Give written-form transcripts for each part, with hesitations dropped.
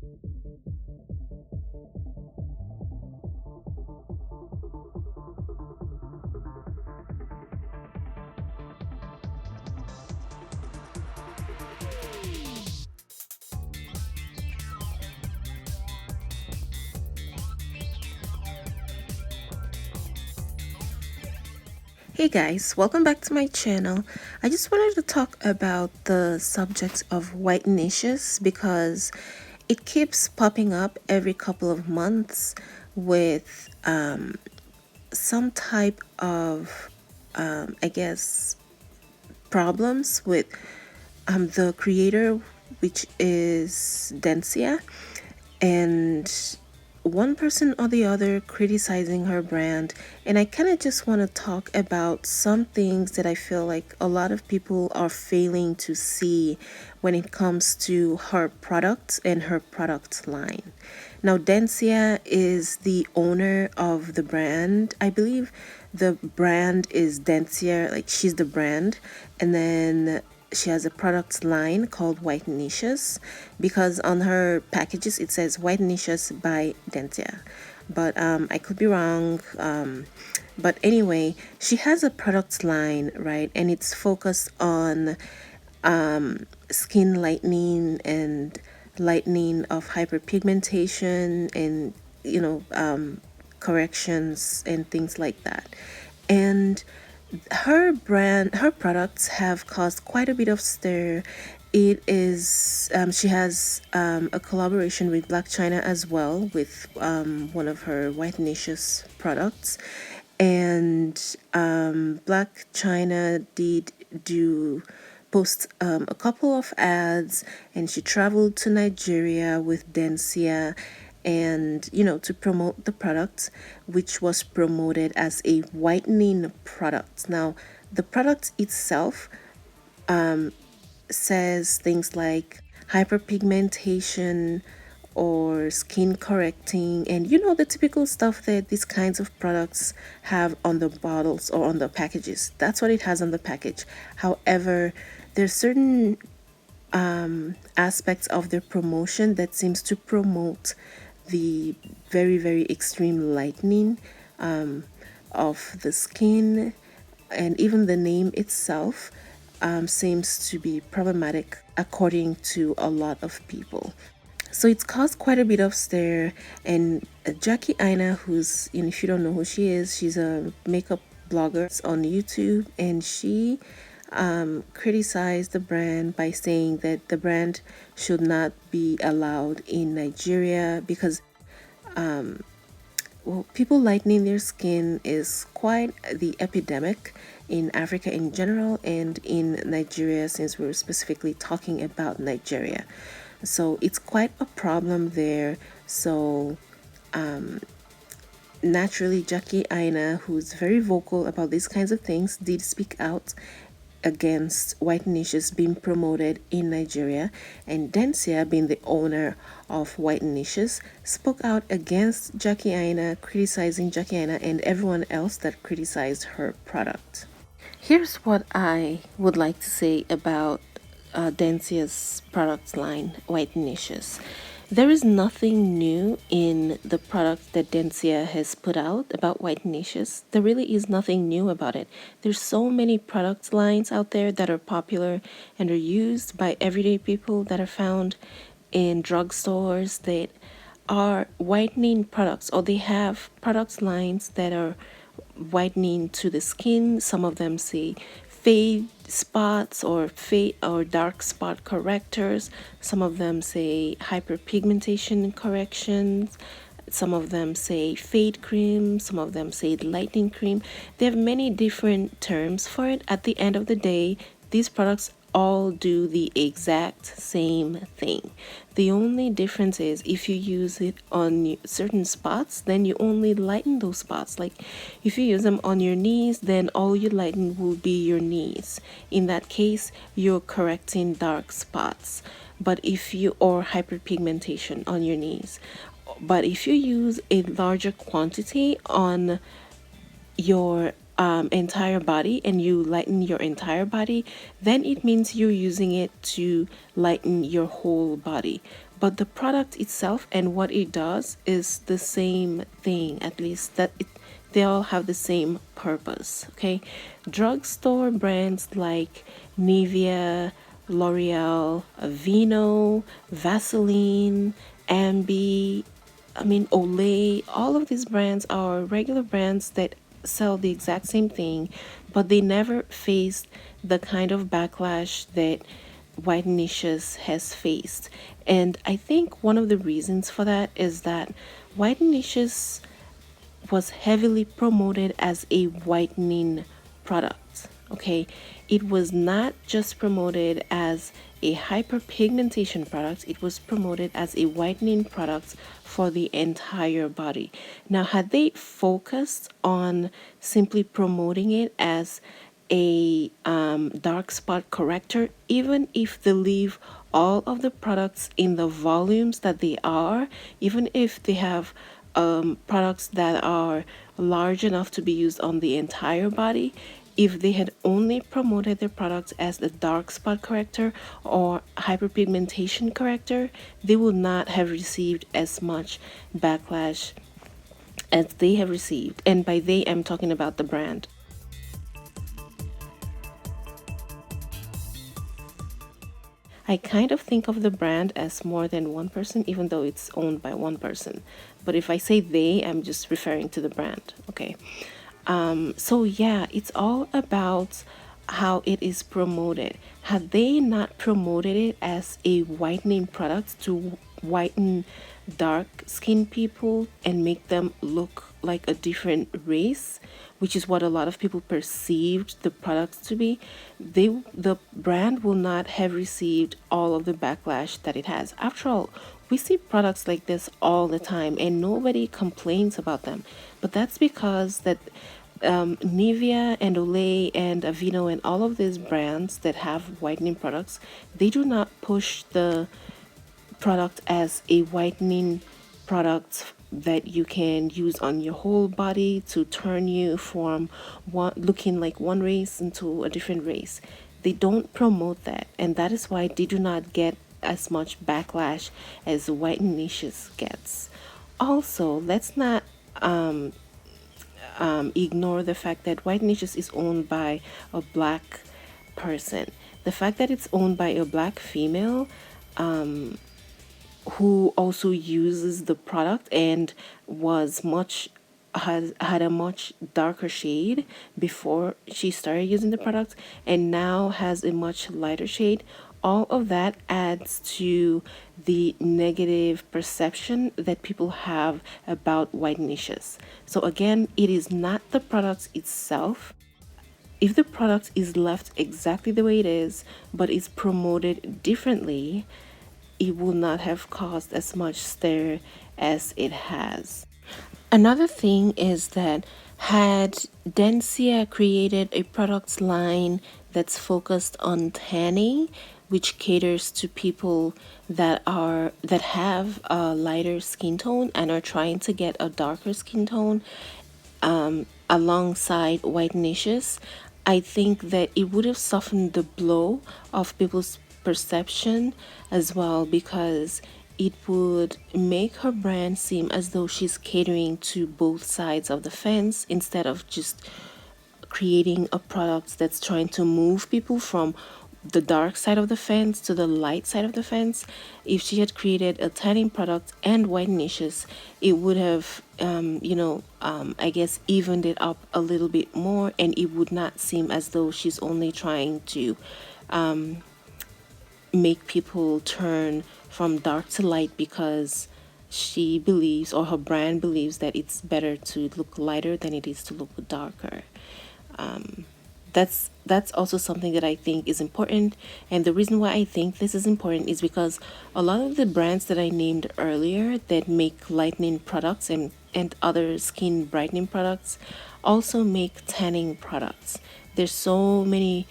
Hey guys, welcome back to my channel. I just wanted to talk about the subject of Whitenicious because it keeps popping up every couple of months with some type of, I guess, problems with the creator, which is Dencia, and one person or the other criticizing her brand. And I kind of just want to talk about some things that I feel like a lot of people are failing to see when it comes to her product and her product line. Now, Dencia is the owner of the brand. I believe the brand is Dencia, like she's the brand, and then she has a product line called Whitenicious, because on her packages it says Whitenicious by Dencia, but I could be wrong. But anyway, she has a product line, right, and it's focused on skin lightening and lightening of hyperpigmentation and corrections and things like that. And her products have caused quite a bit of stir. It is she has a collaboration with Black China as well, with one of her Whitenicious products. And Black China did do post a couple of ads, and she traveled to Nigeria with Dencia, and to promote the product, which was promoted as a whitening product. Now, the product itself says things like hyperpigmentation or skin correcting, and the typical stuff that these kinds of products have on the bottles or on the packages. That's what it has on the package. However, there's certain aspects of their promotion that seems to promote the very, very extreme lightening of the skin, and even the name itself seems to be problematic according to a lot of people. So it's caused quite a bit of stir. And Jackie Aina, who's, if you don't know who she is, she's a makeup blogger on YouTube, and she criticized the brand by saying that the brand should not be allowed in Nigeria because people lightening their skin is quite the epidemic in Africa in general, and in Nigeria, since we're specifically talking about Nigeria. So it's quite a problem there. So naturally, Jackie Aina, who's very vocal about these kinds of things, did speak out against Whitenicious being promoted in Nigeria, and Dencia, being the owner of Whitenicious, spoke out against Jackie Aina, criticizing Jackie Aina and everyone else that criticized her product. Here's what I would like to say about Dencia's product line, Whitenicious. There is nothing new in the product that Dencia has put out about Whitenicious. There really is nothing new about it. There's so many product lines out there that are popular and are used by everyday people, that are found in drugstores, that are whitening products, or they have product lines that are whitening to the skin. Some of them say fade spots or fade or dark spot correctors. Some of them say hyperpigmentation corrections. Some of them say fade cream. Some of them say lightening cream. They have many different terms for it. At the end of the day, these products all do the exact same thing. The only difference is if you use it on certain spots, then you only lighten those spots. Like if you use them on your knees, then all you lighten will be your knees. In that case, you're correcting dark spots. But if you, or hyperpigmentation on your knees. But if you use a larger quantity on your entire body, and you lighten your entire body, then it means you're using it to lighten your whole body. but the product itself and what it does is the same thing, at least they all have the same purpose. Okay, drugstore brands like Nivea, L'Oreal, Aveeno, Vaseline, Ambi, Olay, all of these brands are regular brands that sell the exact same thing, but they never faced the kind of backlash that Whitenicious has faced. And I think one of the reasons for that is that Whitenicious was heavily promoted as a whitening product. Okay, it was not just promoted as a hyperpigmentation product, it was promoted as a whitening product for the entire body. Now, had they focused on simply promoting it as a dark spot corrector, even if they leave all of the products in the volumes that they are, even if they have products that are large enough to be used on the entire body, if they had only promoted their products as the dark spot corrector or hyperpigmentation corrector, they would not have received as much backlash as they have received. And by they, I'm talking about the brand. I kind of think of the brand as more than one person, even though it's owned by one person. But if I say they, I'm just referring to the brand. Okay. So yeah, it's all about how it is promoted. Had they not promoted it as a whitening product to whiten dark skinned people and make them look like a different race, which is what a lot of people perceived the products to be, the brand will not have received all of the backlash that it has. After all, we see products like this all the time and nobody complains about them. But that's because that Nivea and Olay and Aveeno and all of these brands that have whitening products, they do not push the product as a whitening product that you can use on your whole body to turn you from one looking like one race into a different race. They don't promote that, and that is why they do not get as much backlash as Whitenicious gets. Also, let's not ignore the fact that Whitenicious is owned by a black person. The fact that it's owned by a black female who also uses the product and was much has had a much darker shade before she started using the product and now has a much lighter shade, all of that adds to the negative perception that people have about Whitenicious. So again, it is not the product itself. If the product is left exactly the way it is but is promoted differently, it will not have caused as much stir as it has. Another thing is that had Dencia created a product line that's focused on tanning, which caters to people that have a lighter skin tone and are trying to get a darker skin tone, alongside Whitenicious, I think that it would have softened the blow of people's perception as well, because it would make her brand seem as though she's catering to both sides of the fence instead of just creating a product that's trying to move people from the dark side of the fence to the light side of the fence. If she had created a tanning product and Whitenicious, it would have, I guess, evened it up a little bit more, and it would not seem as though she's only trying to make people turn from dark to light because she believes or her brand believes that it's better to look lighter than it is to look darker. That's also something that I think is important, and the reason why I think this is important is because a lot of the brands that I named earlier that make lightening products and other skin brightening products also make tanning products. There's so many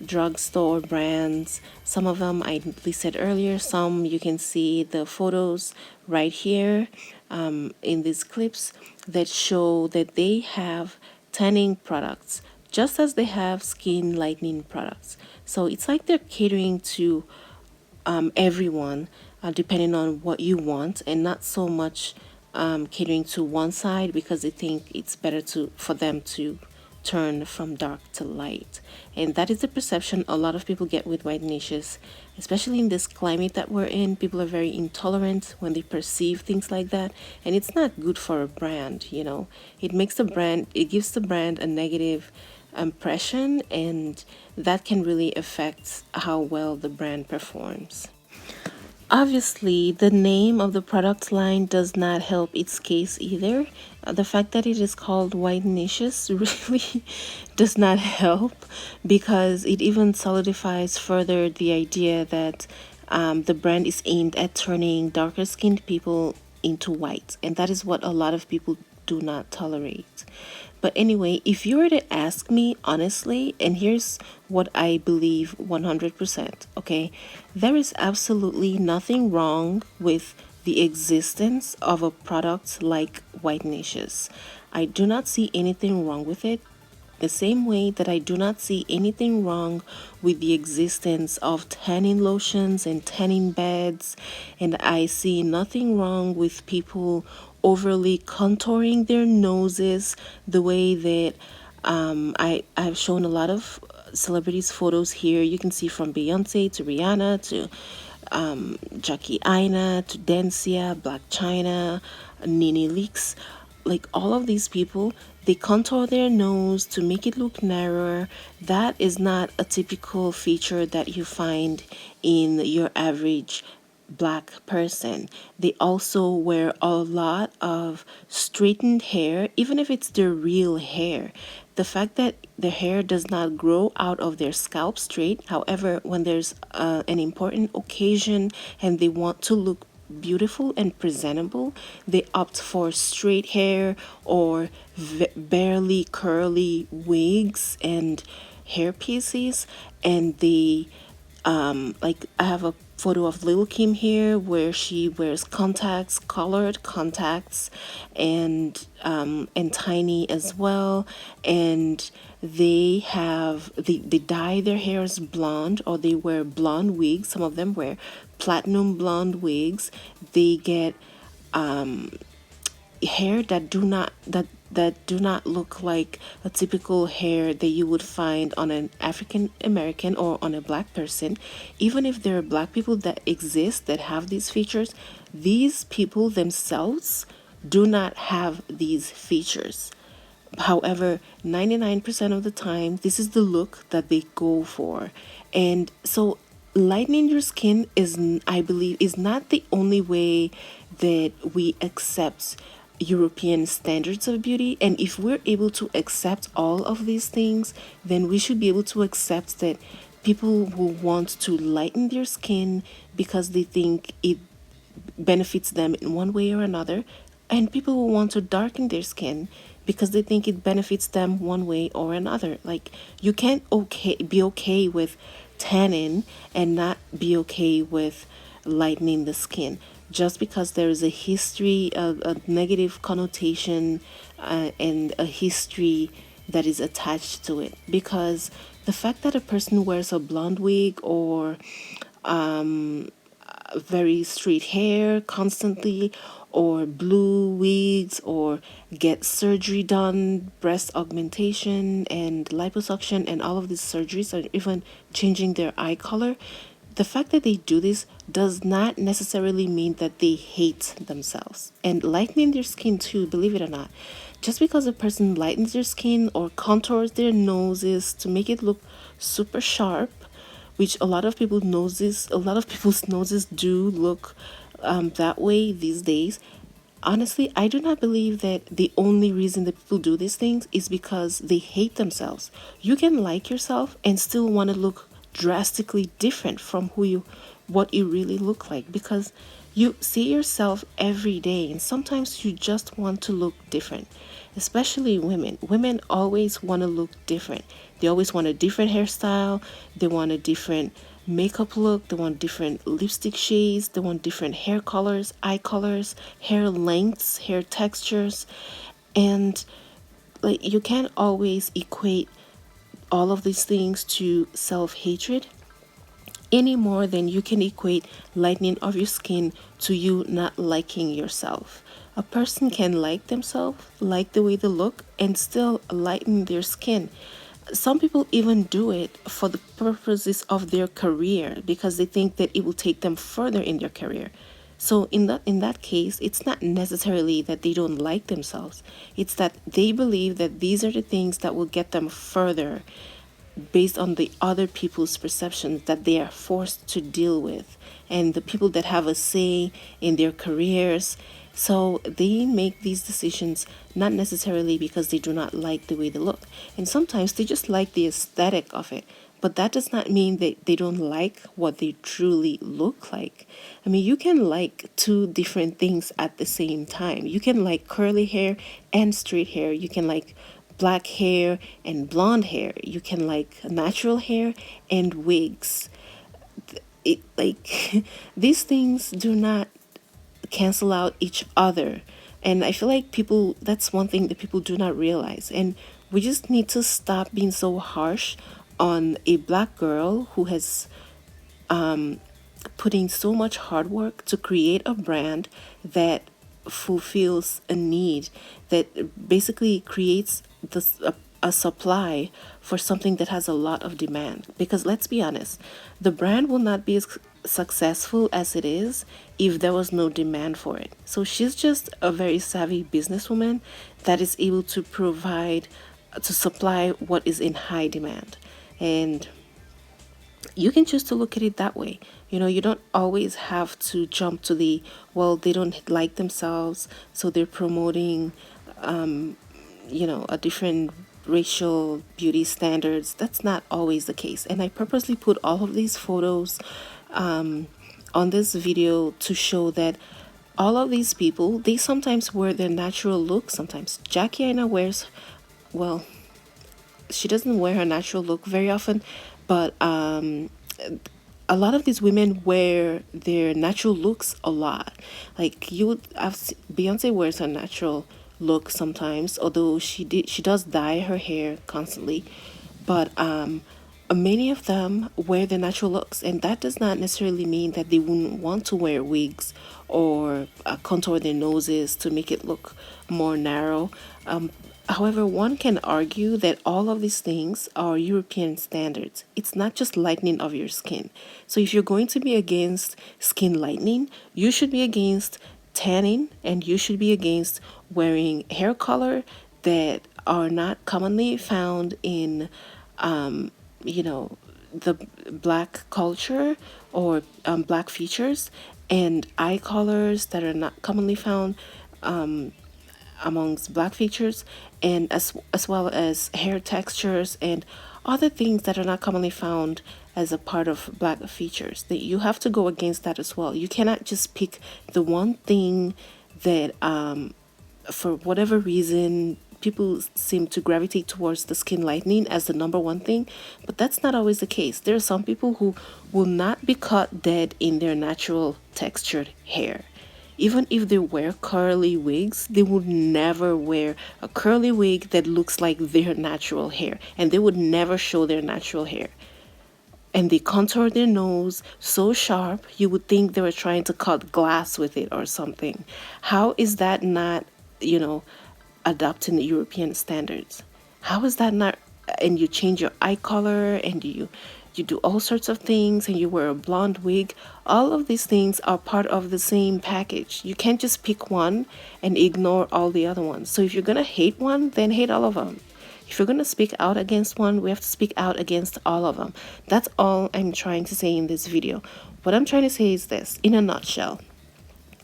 drugstore brands. Some of them I listed earlier, some you can see the photos right here in these clips that show that they have tanning products just as they have skin lightening products. So it's like they're catering to everyone, depending on what you want, and not so much catering to one side because they think it's better to for them to turn from dark to light. And that is the perception a lot of people get with white niches, especially in this climate that we're in. People are very intolerant when they perceive things like that, and it's not good for a brand, you know. It gives the brand a negative impression, and that can really affect how well the brand performs. Obviously, the name of the product line does not help its case either. The fact that it is called Whitenicious really does not help, because it even solidifies further the idea that the brand is aimed at turning darker skinned people into white. And that is what a lot of people do not tolerate. But anyway, if you were to ask me honestly, and here's what I believe 100%, okay? There is absolutely nothing wrong with the existence of a product like Whitenicious. I do not see anything wrong with it, the same way that I do not see anything wrong with the existence of tanning lotions and tanning beds, and I see nothing wrong with people overly contouring their noses the way that I've shown a lot of celebrities' photos here. You can see from Beyonce to Rihanna to Jackie Aina to Dencia, Black China, Nene Leaks, like all of these people, they contour their nose to make it look narrower. That is not a typical feature that you find in your average black person. They also wear a lot of straightened hair, even if it's their real hair. The fact that their hair does not grow out of their scalp straight, however, when there's an important occasion and they want to look beautiful and presentable, they opt for straight hair or barely curly wigs and hair pieces, and they like I have a photo of Lil Kim here where she wears contacts, colored contacts, and tiny as well, and they dye their hairs blonde, or they wear blonde wigs. Some of them wear platinum blonde wigs. They get hair that do not look like a typical hair that you would find on an African American or on a black person. Even if there are black people that exist that have these features, these people themselves do not have these features. However, 99% of the time, this is the look that they go for. And so, lightening your skin is, I believe, is not the only way that we accept European standards of beauty. And if we're able to accept all of these things, then we should be able to accept that people will want to lighten their skin because they think it benefits them in one way or another, and people will want to darken their skin because they think it benefits them one way or another. Like, you can't be okay with tanning and not be okay with lightening the skin just because there is a history of a negative connotation and a history that is attached to it. Because the fact that a person wears a blonde wig or very straight hair constantly, or blue wigs, or get surgery done, breast augmentation and liposuction, and all of these surgeries, or even changing their eye color, the fact that they do this does not necessarily mean that they hate themselves. And lightening their skin too, believe it or not, just because a person lightens their skin or contours their noses to make it look super sharp, which a lot of people's noses do look that way these days. Honestly, I do not believe that the only reason that people do these things is because they hate themselves. You can like yourself and still want to look drastically different from what you really look like, because you see yourself every day and sometimes you just want to look different. Especially women. Women always want to look different. They always want a different hairstyle, they want a different makeup look, they want different lipstick shades, they want different hair colors, eye colors, hair lengths, hair textures. And like, you can't always equate all of these things to self-hatred. any more than you can equate lightening of your skin to you not liking yourself. A person can like themselves, like the way they look, and still lighten their skin. Some people even do it for the purposes of their career because they think that it will take them further in their career. So in that case, it's not necessarily that they don't like themselves. It's that they believe that these are the things that will get them further based on the other people's perceptions that they are forced to deal with and the people that have a say in their careers. So they make these decisions not necessarily because they do not like the way they look. And sometimes they just like the aesthetic of it. But that does not mean that they don't like what they truly look like. I mean, you can like two different things at the same time. You can like curly hair and straight hair. You can like black hair and blonde hair. You can like natural hair and wigs. It like these things do not cancel out each other. And I feel like people, that's one thing that people do not realize. And we just need to stop being so harsh on a black girl who has putting so much hard work to create a brand that fulfills a need, that basically creates a supply for something that has a lot of demand. Because let's be honest, the brand will not be as successful as it is if there was no demand for it. So she's just a very savvy businesswoman that is able to provide, to supply what is in high demand. And you can choose to look at it that way. You know, you don't always have to jump to the, well, they don't like themselves, so they're promoting, a different racial beauty standards. That's not always the case. And I purposely put all of these photos on this video to show that all of these people, they sometimes wear their natural look. Sometimes Jackie Aina wears, well, she doesn't wear her natural look very often, but a lot of these women wear their natural looks a lot. Like you would, Beyonce wears her natural look sometimes, although she does dye her hair constantly, but many of them wear their natural looks, and that does not necessarily mean that they wouldn't want to wear wigs or contour their noses to make it look more narrow. However, one can argue that all of these things are European standards. It's not just lightening of your skin. So if you're going to be against skin lightening, you should be against tanning, and you should be against wearing hair color that are not commonly found in the black culture or black features, and eye colors that are not commonly found amongst black features, and as well as hair textures and other things that are not commonly found as a part of black features. That you have to go against that as well. You cannot just pick the one thing that for whatever reason people seem to gravitate towards the skin lightening as the number one thing, but that's not always the case. There are some people who will not be caught dead in their natural textured hair. Even if they wear curly wigs, they would never wear a curly wig that looks like their natural hair, and they would never show their natural hair. And they contour their nose so sharp you would think they were trying to cut glass with it or something. How is that not, you know, adopting the European standards? How is that not? And you change your eye color, and you do all sorts of things, and you wear a blonde wig. All of these things are part of the same package. You can't just pick one and ignore all the other ones. So if you're gonna hate one, then hate all of them. If you're going to speak out against one, we have to speak out against all of them. That's all I'm trying to say in this video. What I'm trying to say is this, in a nutshell.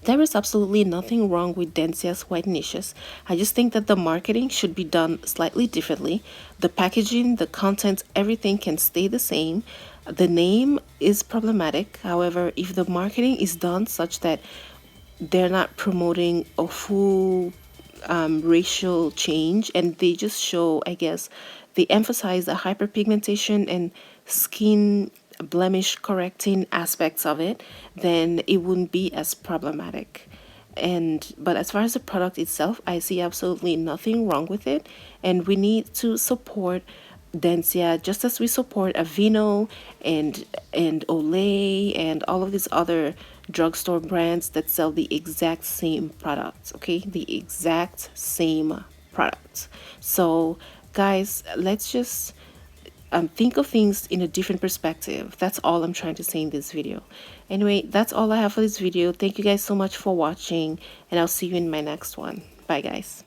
There is absolutely nothing wrong with Dencia's Whitenicious. I just think that the marketing should be done slightly differently. The packaging, the content, everything can stay the same. The name is problematic. However, if the marketing is done such that they're not promoting a full racial change, and they just show, I guess, they emphasize the hyperpigmentation and skin blemish correcting aspects of it, then it wouldn't be as problematic. And but as far as the product itself, I see absolutely nothing wrong with it, and we need to support Dencia, just as we support Aveeno and Olay and all of these other drugstore brands that sell the exact same products, okay? The exact same products. So, guys, let's just think of things in a different perspective. That's all I'm trying to say in this video. Anyway, that's all I have for this video. Thank you guys so much for watching, and I'll see you in my next one. Bye, guys.